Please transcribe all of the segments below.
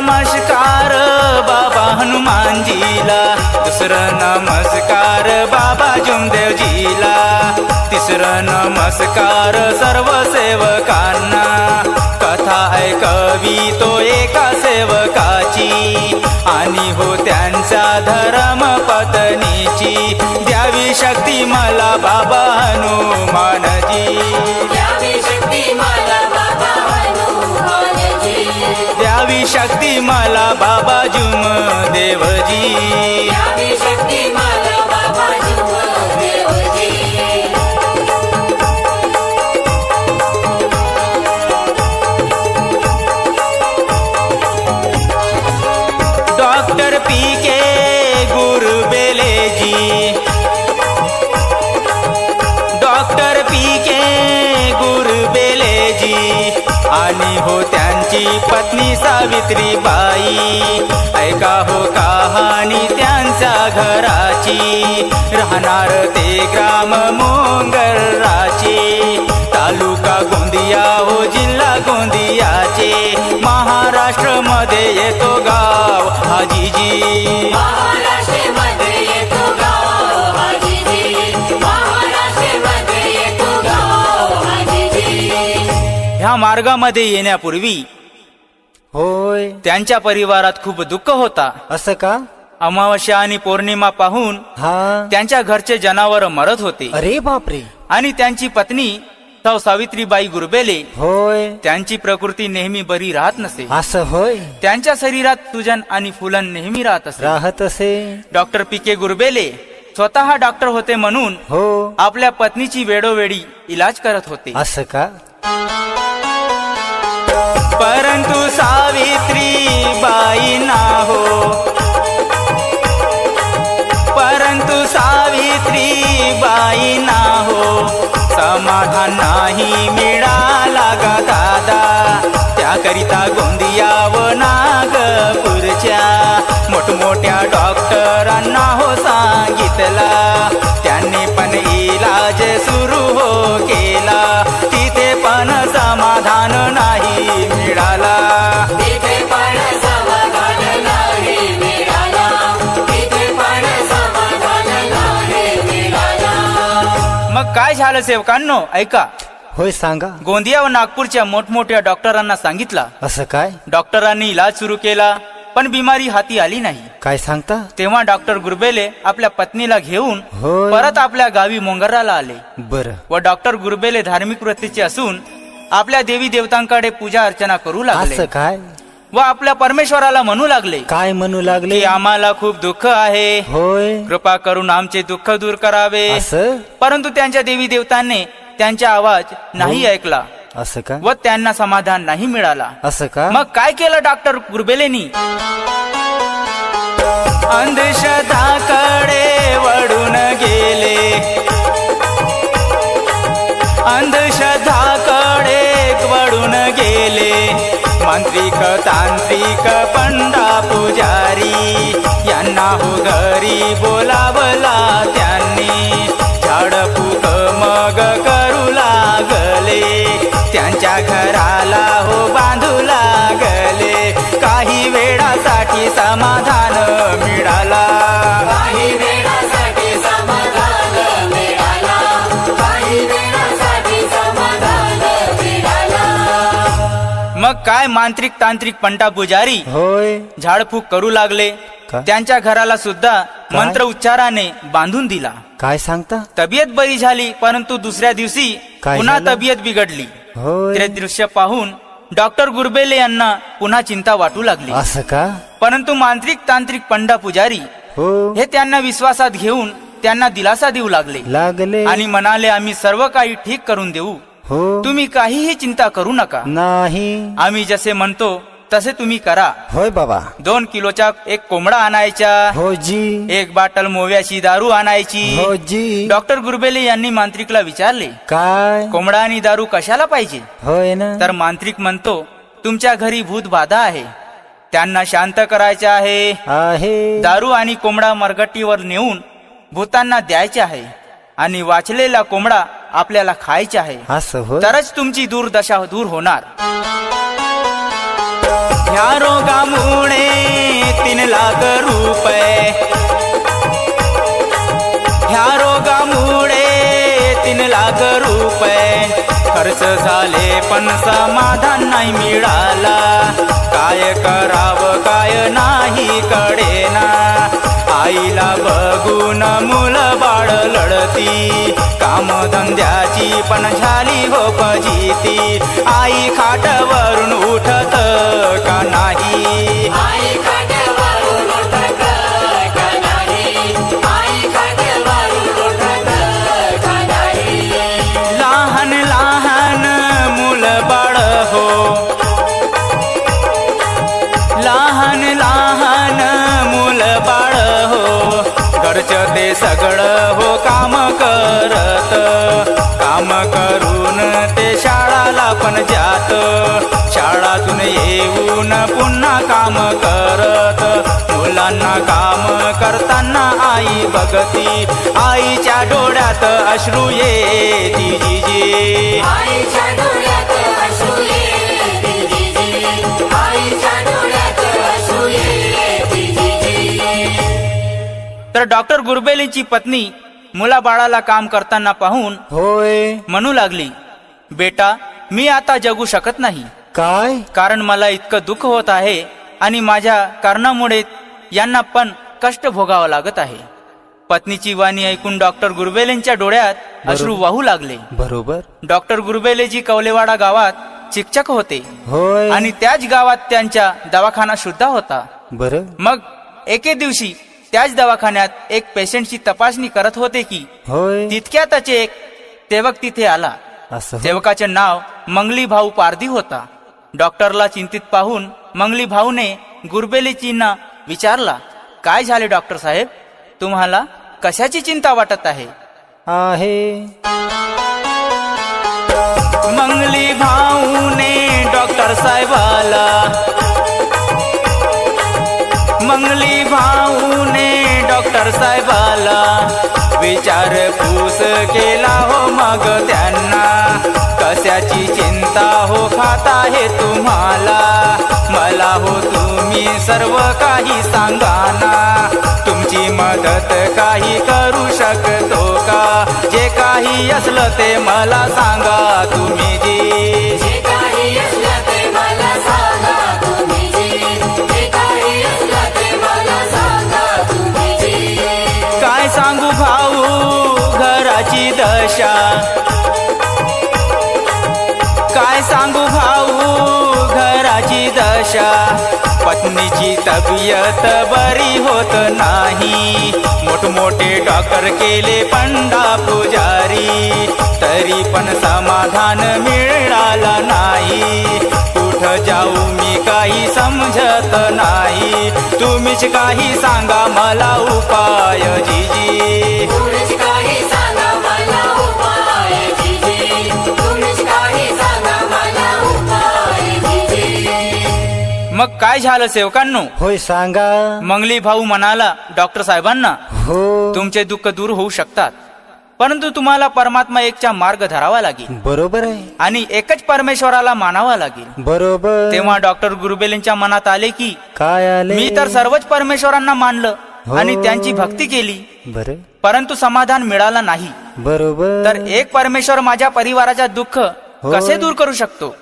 नमस्कार बाबा हनुमानजीला, दुसरं नमस्कार बाबा जुमदेवजीला, तिसरं नमस्कार सर्व सेवकांना। कथा ऐकवी तो एका सेवकाची, आणि हो त्यांच्या धर्म पत्नीची। द्यावी शक्ती मला बाबा हनुमानजी, द्यावी शक्ती मला बाबा हनुमानजी, द्यावी शक्ती मला बाबा जुमदेवजी, द्यावी शक्ती मला बाबा जुमदेवजी। डॉक्टर पीके गुरबेले जी, डॉक्टर पीके गुरबेले जी, आणि हो त्यांची पत्नी सावित्रीबाई। ऐका हो कहाणी त्यांच्या घराची, राहणार ते ग्राम मोंगराची, तालुका गोंदिया हो जिल्हा गोंदियाचे, महाराष्ट्र मध्ये येतो गाव हाजीजी, महाराष्ट्र मध्ये येतो गाव हाजीजी, महाराष्ट्र मध्ये येतो गाव हाजीजी। ह्या मार्गामध्ये येण्यापूर्वी होय, त्यांच्या परिवारात खूप दुःख होता। असं का? अमावस्या आणि पौर्णिमा पाहून हा, त्यांच्या घरचे जनावर मरत होते, अरे बापरे, आणि त्यांची पत्नी सौ सावित्रीबाई गुरबेले, होय, त्यांची प्रकृती नेहमी बरी राहत नसे। असं होय, त्यांच्या शरीरात सुजन आणि फुलन नेहमी राहत असे। राहत असे, डॉक्टर पीके गुरबेले स्वतः डॉक्टर होते म्हणून हो, आपल्या पत्नीची वेळोवेळी इलाज करत होते। असं का? परंतु सावित्रीबाई ना हो, परंतु सावित्रीबाई ना हो, समाधान नाही मिळाला गा दादा। त्याकरिता गोंदिया व नागपूरच्या मोठमोठ्या डॉक्टरांना हो सांगितला, त्यांनी पण इलाज सुरू हो केला, तिथे पण समाधान नाही मिळाला, तिथे पण समाधान नाही मिळाला, तिथे पण समाधान नाही मिळाला। मग काय झालं सेवकांनो, ऐका। होय, सांगा। गोंदिया व नागपूरच्या मोठमोठ्या डॉक्टरांना सांगितला, असं काय? डॉक्टरांनी इलाज सुरू केला, पण बिमारी हाती आली नाही। काय सांगता? तेव्हा डॉक्टर गुरबेले आपल्या पत्नीला घेऊन होय, परत आपल्या गावी मोंगराला आले, बरं, व डॉक्टर गुरबेले धार्मिक वृत्तीचे असून आपल्या देवी देवतांकडे पूजा अर्चना करू लागले, असं काय? व आपल्या परमेश्वराला म्हणू लागले काय म्हणू लागले? की आम्हाला खूप दुःख आहे, होय, कृपा करून आमचे दुःख दूर करावे। असं? परंतु त्यांच्या देवी देवतांनी त्यांचा आवाज नाही ऐकला, असं का? व त्यांना समाधान नाही मिळाला। असं का? मग काय केलं डॉक्टर गुरबेलेनी? अंधश्रद्धाकडे वळून गेले, अंधश्रद्धाकडे वळून गेले, मांत्रिक तांत्रिक पंडा पुजारी यांना हो घरी बोलावला त्यांनी, झाडफूक मग करू लागले, त्यांच्या घराला हो बांधू लागले, काही वेळासाठी समाधान मिळाला, काही वेळासाठी समाधान मिळाला, काही वेळासाठी समाधान मिळाला। मग काय मांत्रिक तांत्रिक पंडा पुजारी होय, झाडफूक करू लागले, का? त्यांच्या घराला सुद्धा मंत्र उच्चाराने बांधून दिला। काय सांगता? तब्येत बरी झाली, परंतु दुसऱ्या दिवसी काय पुन्हा झालं? तब्येत बिघडली। होय, ते दृश्य पाहून डॉक्टर गुरबेले यांना पुन्हा चिंता वाटू लागली, असं का? परंतु मांत्रिक तांत्रिक पंडा पुजारी हो, हे त्यांना विश्वासात घेऊन त्यांना दिलासा देऊ लागले, आणि म्हणाले आम्ही सर्व काही ठीक करून देऊ, हो, तुम्ही काहीही चिंता करू नका, नाही, आम्ही जसे म्हणतो तसे तुम्ही करा। होय बाबा, 2 किलोचा एक कोंबडा आणायचा, हो जी, 1 बाटल मोव्याची दारू आणायची। हो जी। डॉक्टर गुरबेले यांनी मांत्रिकला विचारले, काय? कोंबडा आणि दारू कशाला पाहिजे? होय ना, तर मांत्रिक म्हणतो तुमच्या घरी भूत बाधा आहे, त्यांना शांत करायचे आहे, आहे, दारू आणि कोंबडा मरगट्टीवर नेऊन भूतांना द्यायचे आहे, आणि वाचलेला कोंबडा आपल्याला खायचा आहे, असं होय, तरच तुमची दुर्दशा दूर होणार। ह्या रोगामुळे 3 लाख रुपये, ह्या रोगामुळे 3 लाख रुपये खर्च झाले पण समाधान नाही मिळाला. काय करावं काय नाही कळेना. आईला बघून मुलं बाळ लढती, कामधंद्याची पण झाली हो फजिती. आई खाटावरून उठत का नाही, आई खाटावरून उठत का नाही, आई खाटावरून उठत का नाही. लहान लहान मुलं बाळ हो, लहान लहान मुलं बाळ हो, घरचं ते सगळं हो काम करत. काम करून ते शाळाला पण जात, शाळातून येऊन पुन्हा काम करत. मुलांना काम करताना आई बघती, आईच्या डोळ्यात अश्रू येती जिजी. आईच्या डोळ्यात अश्रू येती जिजी, आईच्या डोळ्यात अश्रू येती जिजी. तर डॉक्टर गुरबेलेंची पत्नी मुलाबाळाला काम करताना पाहून होय. म्हणू लागली, बेटा मी आता जगू शकत नाही, काय? कारण मला इतकं दुःख होत आहे आणि माझ्या कारणामुळे यांना पण कष्ट भोगावं लागत आहे. पत्नीची वाणी ऐकून डॉक्टर गुरबेलेंच्या डोळ्यात अश्रू वाहू लागले. बरोबर. डॉक्टर गुरबेलेजी कवलेवाडा गावात शिक्षक होते होय. आणि त्याच गावात त्यांचा दवाखाना सुद्धा होता. बरं. मग एके दिवशी त्याच दवाखान्यात एक पेशंटची तपासणी करत होते की होय. तितक्यातच एक सेवक तिथे आला. असं हो. सेवकाचे नाव मंगली भाऊ पारधी होता. डॉक्टरला चिंतित पाहून मंगली भाऊने गुरबेलेजींना विचारला, काय झाले डॉक्टर साहेब, तुम्हाला कशाची चिंता वाटत आहे? आहे. मंगली भाऊने डॉक्टर साहेबाला, मंगली भाऊने डॉक्टर साहेबाला विचारपूस केला हो. मग त्यांना कशाची चिंता हो खात आहे तुम्हाला, मला हो तुम्ही सर्व काही सांगा ना. तुमची मदत काही करू शकतो का? जे काही असलं ते मला सांगा तुम्ही जी. जे काही असलं ते मला सांगा तुम्ही जी, जे काही असलं ते मला सांगा तुम्ही जी. काय सांगू भाऊ घराची दशा, काय सांगू भाऊ घराची दशा. पत्नीची तब्येत बरी होत नाही, मोठमोठे डॉक्टर केले पंडा पुजारी, तरी पण समाधान मिळाला नाही. कुठं जाऊ मी काही समजत नाही, तुम्हीच काही सांगा मला उपाय जिजी. तुम्हीच काही सांगा मला उपाय जिजी, तुम्हीच काही सांगा मला उपाय जिजी. मग काय झालं सेवकांनो? होय सांगा. मंगली भाऊ म्हणाला डॉक्टर साहेबांना, हो. तुमचे दुःख दूर होऊ शकतात, परंतु तुम्हाला परमात्मा एकचा मार्ग धरावा लागेल बरोबर आहे. आणि एकच परमेश्वराला मानावा लागेल. बरोबर. तेव्हा डॉक्टर गुरबेलेंच्या मनात आले की काय आले? मी तर सर्वच परमेश्वरांना मानलं हो. आणि त्यांची भक्ती केली, बरं. परंतु समाधान मिळालं नाही. बरोबर. तर एक परमेश्वर माझ्या परिवाराचा दुःख कसे दूर करू शकतो?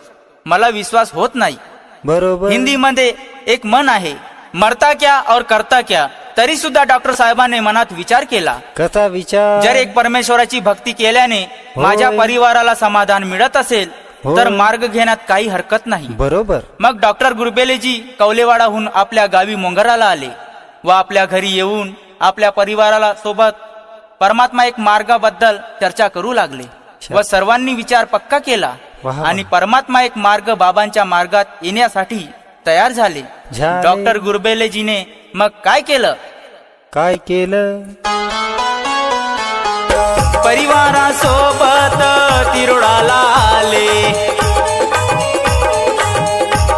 मला विश्वास होत नाही. बरोबर. हिंदी मध्ये एक म्हण आहे, मरता क्या और करता क्या. तरी सुद्धा डॉक्टर साहेबांनी मनात विचार केला, कसा विचार? जर एक परमेश्वराची भक्ती केल्याने होय. माझ्या परिवाराला समाधान मिळत असेल होय. तर मार्ग घेण्यात काही हरकत नाही. बरोबर. मग डॉक्टर गुरबेलेजी कवलेवाडाहून आपल्या गावी मोंगराला आले व आपल्या घरी येऊन आपल्या परिवाराला सोबत परमात्मा एक मार्गाबद्दल चर्चा करू लागले व सर्वांनी विचार पक्का केला वाह. आणि परमात्मा एक मार्ग बाबांच्या मार्गात येण्यासाठी तयार झाले. डॉक्टर गुरबेलेजीने मग काय केलं? काय केलं? परिवारासोबत तिरोडाला आले,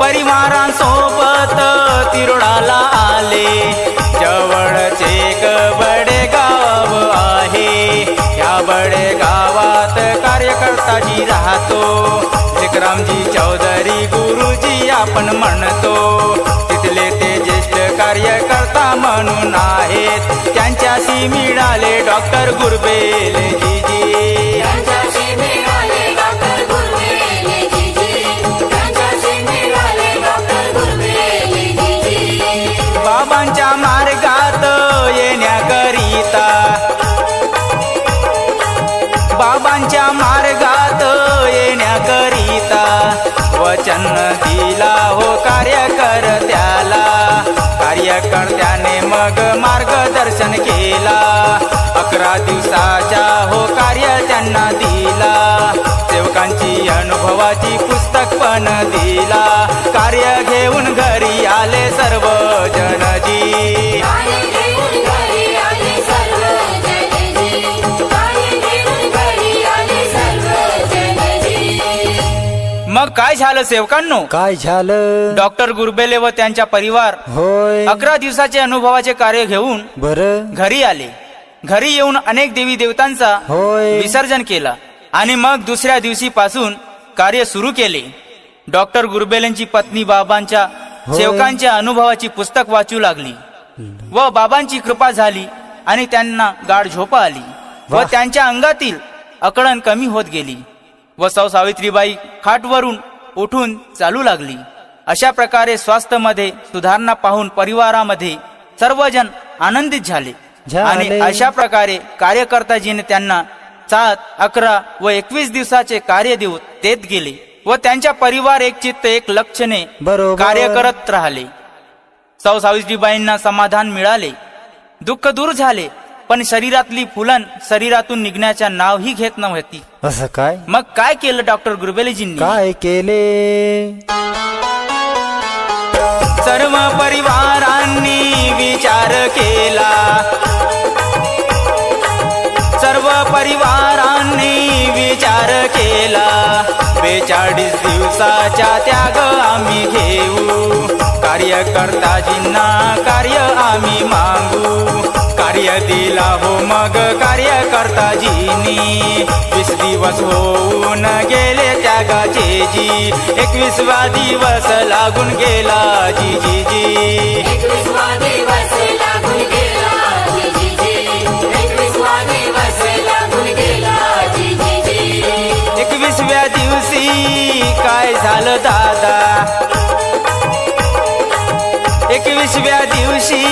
परिवारासोबत तिरोडाला आले. जवळचे एक बडे गाव आहे, या बडे गावात कार्यकर्ताजी राहतो. विक्रमजी चौधरी गुरुजी आपण म्हणतो. तिथले ते ज्येष्ठ कार्यकर्ता म्हणून आहेत, त्यांच्याशी मिळाले डॉक्टर गुरबेलेजीजी. त्यांच्याशी मिळाले डॉक्टर गुरबेलेजीजी. त्यांच्याशी मिळाले डॉक्टर गुरबेलेजीजी. बाबांच्या मार्गात येण्याकरिता, बाबांच्या मार्गात येण्याकरिता वचन दिला हो कार्यकर्त्याला. कार्यकर्त्याने मग मार्गदर्शन केला. 11 दिवसाचा हो कार्य त्यांना दिला. सेवकांची अनुभवाची पुस्तक पण दिला. कार्य घेऊन घरी आले सर्व जनजी. कार्य घेऊन घरी आले सर्व जनजी. कार्य घेऊन घरी आले सर्व जनजी. मग काय झालं सेवकांनो? काय झालं? डॉक्टर गुरबेले व त्यांचा परिवार होय 11 दिवसाचे अनुभवाचे कार्य घेऊन बरं घरी आले. घरी येऊन अनेक देवी देवतांचा होय विसर्जन केला आणि मग दुसऱ्या दिवशी पासून कार्य सुरू केले. डॉक्टर गुरबेलेंची पत्नी बाबांच्या होय. सेवकांच्या अनुभवाची पुस्तक वाचू लागली व बाबांची कृपा झाली आणि त्यांना गाढ झोप आली व वाह. त्यांच्या अंगातील अकडण कमी होत गेली व सौ सावित्रीबाई खाटवरून उठून चालू लागली. अशा प्रकारे स्वास्थ्यामध्ये सुधारणा पाहून परिवारामध्ये सर्वजण आनंदित झाले आणि अशा प्रकारे कार्यकर्ताजीने त्यांना 7, 11 व 21 दिवसाचे कार्य देत गेले व त्यांच्या परिवार एक चित्त एक लक्षणे बरोबर. कार्य करत राहिले. सौ सावित्रीबाईंना समाधान मिळाले, दुःख दूर झाले, पण शरीरातली फुलन शरीरातून निघण्याच्या नावही घेत नव्हती. असं काय? मग काय केलं डॉक्टर गुरबेलेजींनी? काय केले? सर्व परिवारांनी विचार केला. सर्व परिवारांनी विचार केला. 42 दिवसाचा त्याग आम्ही घेऊ. कार्यकर्ताजींना कार्य आम्ही मागू. कार्य दिला हो मग कार्यकर्ताजींनी. 20 दिवस होऊन गेले त्यागाचे जी. 21वा दिवस लागून गेला जी जी जी. 21वा दिवस लागून गेला जी जी जी. 21वा दिवस लागून गेला जी जी जी. 21व्या दिवशी काय झालं दादा? 21व्या दिवशी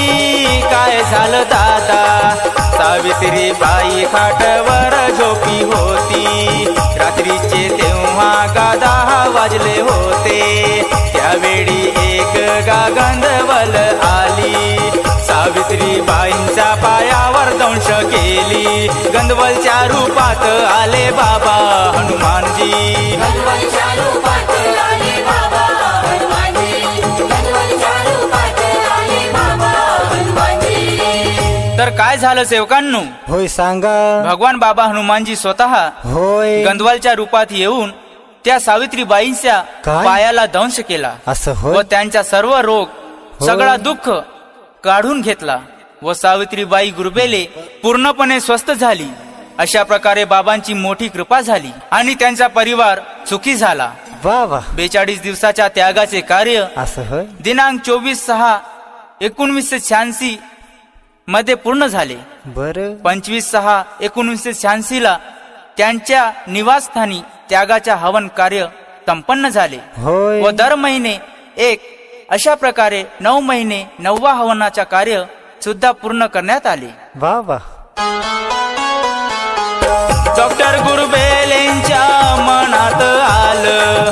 काय झालं दादा? सावित्रीबाई खाटवर झोपी होती. रात्रीचे तेव्हा 10 वाजले होते. त्यावेळी एक गंधवल आली. सावित्रीबाईंच्या पायावर दंश केली. गंधवलच्या रूपात आले बाबा हनुमानजी. गंधवलच्या रूपात आले बाबा हनुमानजी. गंधवलच्या रूपात आले बाबा हनुमानजी. तर काय झालं सेवकांनो? होय सांगा. भगवान बाबा हनुमानजी स्वतः होय गंधवलच्या रूपात येऊन त्या सावित्रीबाईंच्या काय? पायाला दंश केला असं व होय. त्यांचा सर्व रोग होय. सगळा दुःख काढून घेतला व सावित्रीबाई गुरबेले पूर्णपणे स्वस्थ झाली. अशा प्रकारे बाबांची मोठी कृपा झाली आणि त्यांचा परिवार सुखी झाला. वा वा 42 दिवसाच्या त्यागाचे कार्य असं होय. दिनांक 24/6/1986 मध्ये पूर्ण झाले. बरं 25/6/1986 ला त्यांच्या निवासस्थानी त्यागाच्या हवन कार्य संपन्न झाले होय. व दर महिने एक अशा प्रकारे 9 महिने 9वा हवनाच्या कार्य सुद्धा पूर्ण करण्यात आले. वा वा डॉक्टर गुरबेलेंच्या मनात आलं.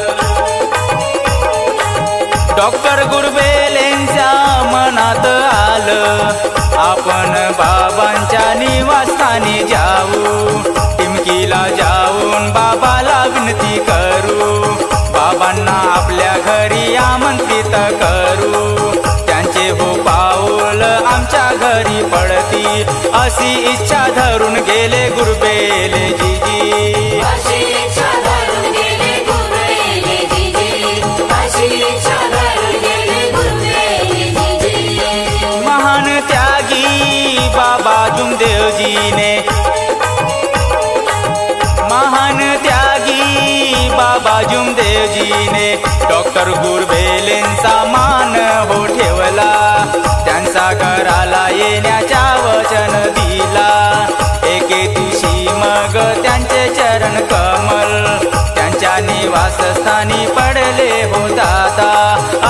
डॉक्टर गुरबेलेंच्या मनात आलं. आपण बाबांच्या निवासस्थानी जाऊ. टिमकीला जाऊन बाबाला विनंती करू. बाबांना आपल्या घरी आमंत्रित करू. त्यांचे हो पाऊल आमच्या घरी पडती अशी इच्छा धरून गेले गुरबेलेजीजी. अशी इच्छा धरून गेले गुरबेलेजीजी. अशी इच्छा धरून गेले गुरबेलेजीजी. महान त्यागी बाबा जुमदेवजीने. महान त्यागी बाबा जुमदेवजीने डॉक्टर गुरबेले निवासस्थानी पडले हो दादा.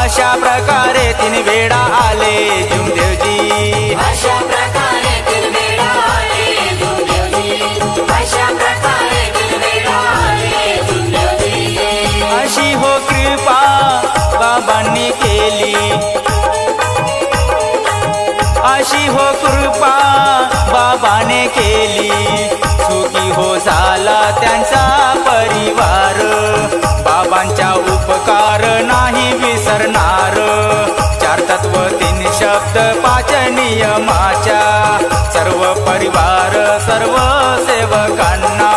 अशा प्रकारे 3 वेळा आले जुमदेवजी. अशा प्रकारे 3 वेळा आले जुमदेवजी. अशा प्रकारे 3 वेळा आले जुमदेवजी. अशी हो कृपा बाबांनी केली. अशी हो कृपा बाबाने केली. सुखी हो झाला त्यांचा परिवार. बाबांच्या उपकार नाही विसरणार. 4 तत्व 3 शब्द 5 नियमाच्या. सर्व परिवार सर्व सेवकांना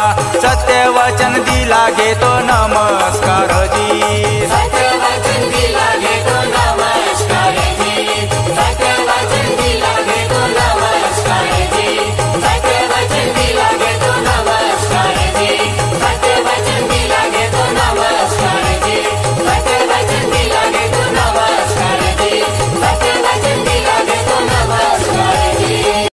सत्य वचन दिला घेतो नमस्कार जी. सत्य